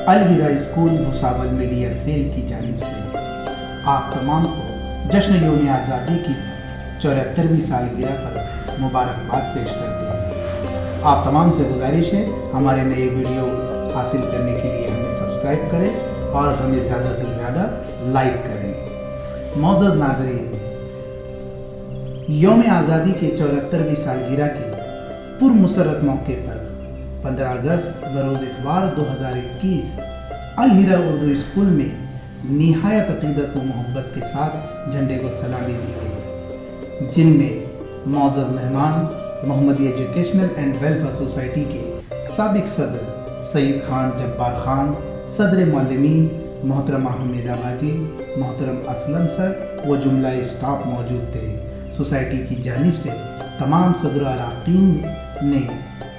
अल हिरा school Bhusawal media cell की जानिब से आप तमाम को जश्न यौम आज़ादी की 74वीं सालगिरह पर मुबारकबाद पेश करते हैं। आप तमाम से गुजारिश है हमारे नए वीडियो हासिल करने के लिए हमें सब्सक्राइब करें और हमें ज़्यादा से ज़्यादा लाइक करें। मौजूद नाज़रीन, यौम आज़ादी के 74वीं सालगिरह के पुरमसरत मौके पर 15 अगस्त बरोज़ इतवार 2021 अल हिरा उर्दू स्कूल में निहायत अक़ीदत व मोहब्बत के साथ झंडे को सलामी दी गई, जिनमें मौजूद मेहमान मोहम्मदी एजुकेशनल एंड वेलफेयर सोसाइटी के साबिक सदर सईद खान जब्बार खान, सदर मौलमीन मोहतरमा हमीदा बाजी, मोहतरम असलम सर व जुमला स्टाफ मौजूद थे। सोसाइटी की जानिब से तमाम सदर अराकीन ने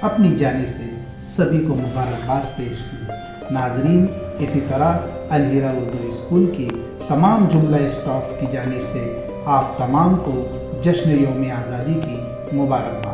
अपनी जानिब से सभी को मुबारकबाद पेश की। नाजरीन, इसी तरह अल हिरा उर्दू स्कूल की तमाम जुमला स्टाफ की जानिब से आप तमाम को जश्न यौम आज़ादी की मुबारकबाद।